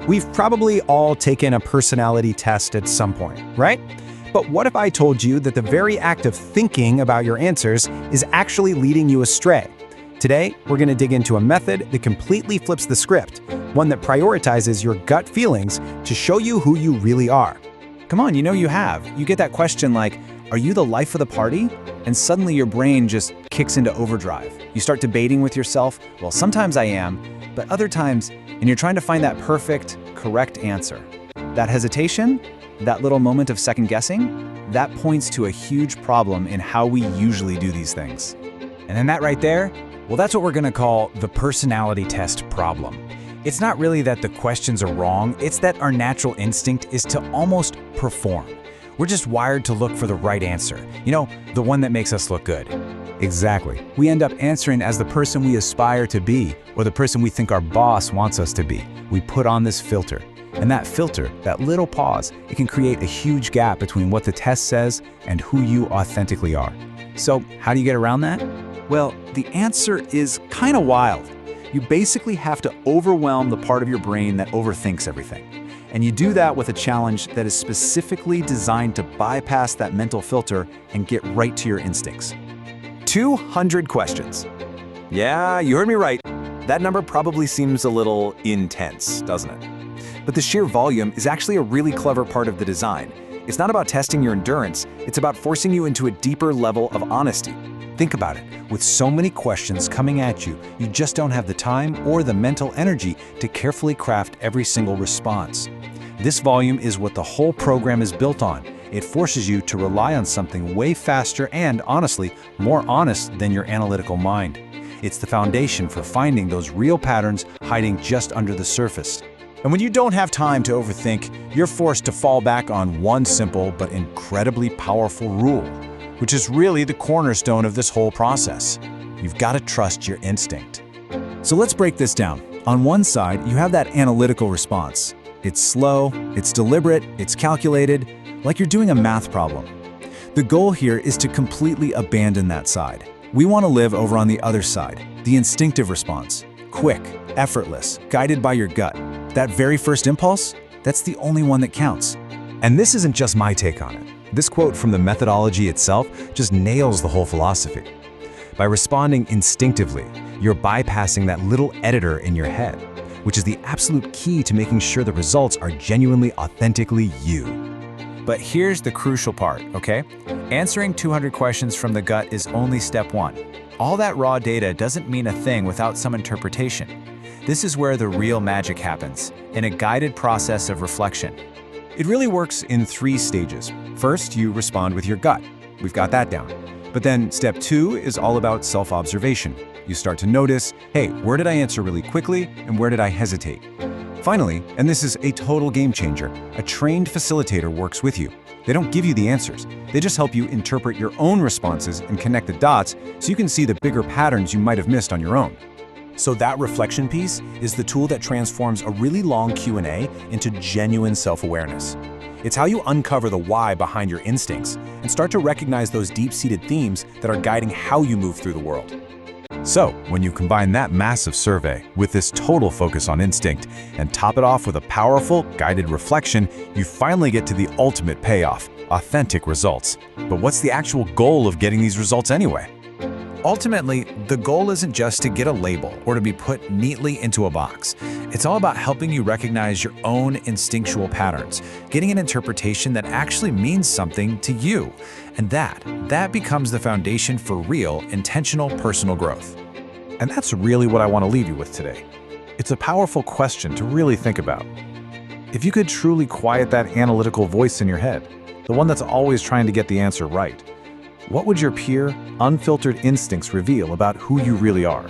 We've probably all taken a personality test at some point, right? But what if I told you that the very act of thinking about your answers is actually leading you astray? Today, we're going to dig into a method that completely flips the script, one that prioritizes your gut feelings to show you who you really are. Come on, you know you have. You get that question like, are you the life of the party? And suddenly your brain just kicks into overdrive. You start debating with yourself, well, sometimes I am, but other times, and you're trying to find that perfect, correct answer. That hesitation, that little moment of second guessing, that points to a huge problem in how we usually do these things. And then that right there, well, that's what we're gonna call the personality test problem. It's not really that the questions are wrong, it's that our natural instinct is to almost perform. We're just wired to look for the right answer. You know, the one that makes us look good. Exactly. We end up answering as the person we aspire to be, or the person we think our boss wants us to be. We put on this filter. And that filter, that little pause, it can create a huge gap between what the test says and who you authentically are. So, how do you get around that? Well, the answer is kind of wild. You basically have to overwhelm the part of your brain that overthinks everything. And you do that with a challenge that is specifically designed to bypass that mental filter and get right to your instincts. 200 questions. Yeah, you heard me right. That number probably seems a little intense, doesn't it? But the sheer volume is actually a really clever part of the design. It's not about testing your endurance, it's about forcing you into a deeper level of honesty. Think about it. With so many questions coming at you, you just don't have the time or the mental energy to carefully craft every single response. This volume is what the whole program is built on. It forces you to rely on something way faster and, honestly, more honest than your analytical mind. It's the foundation for finding those real patterns hiding just under the surface. And when you don't have time to overthink, you're forced to fall back on one simple but incredibly powerful rule, which is really the cornerstone of this whole process. You've got to trust your instinct. So let's break this down. On one side, you have that analytical response. It's slow, it's deliberate, it's calculated, like you're doing a math problem. The goal here is to completely abandon that side. We want to live over on the other side, the instinctive response. Quick, effortless, guided by your gut. That very first impulse, that's the only one that counts. And this isn't just my take on it. This quote from the methodology itself just nails the whole philosophy. By responding instinctively, you're bypassing that little editor in your head, which is the absolute key to making sure the results are genuinely, authentically you. But here's the crucial part, okay? Answering 200 questions from the gut is only step one. All that raw data doesn't mean a thing without some interpretation. This is where the real magic happens, in a guided process of reflection. It really works in 3 stages. First, you respond with your gut. We've got that down. But then step 2 is all about self-observation. You start to notice, hey, where did I answer really quickly and where did I hesitate? Finally, and this is a total game changer, a trained facilitator works with you. They don't give you the answers. They just help you interpret your own responses and connect the dots so you can see the bigger patterns you might have missed on your own. So that reflection piece is the tool that transforms a really long Q&A into genuine self-awareness. It's how you uncover the why behind your instincts and start to recognize those deep-seated themes that are guiding how you move through the world. So, when you combine that massive survey with this total focus on instinct and top it off with a powerful, guided reflection, you finally get to the ultimate payoff, authentic results. But what's the actual goal of getting these results anyway? Ultimately, the goal isn't just to get a label or to be put neatly into a box. It's all about helping you recognize your own instinctual patterns, getting an interpretation that actually means something to you. And that becomes the foundation for real, intentional personal growth. And that's really what I want to leave you with today. It's a powerful question to really think about. If you could truly quiet that analytical voice in your head, the one that's always trying to get the answer right, what would your pure, unfiltered instincts reveal about who you really are?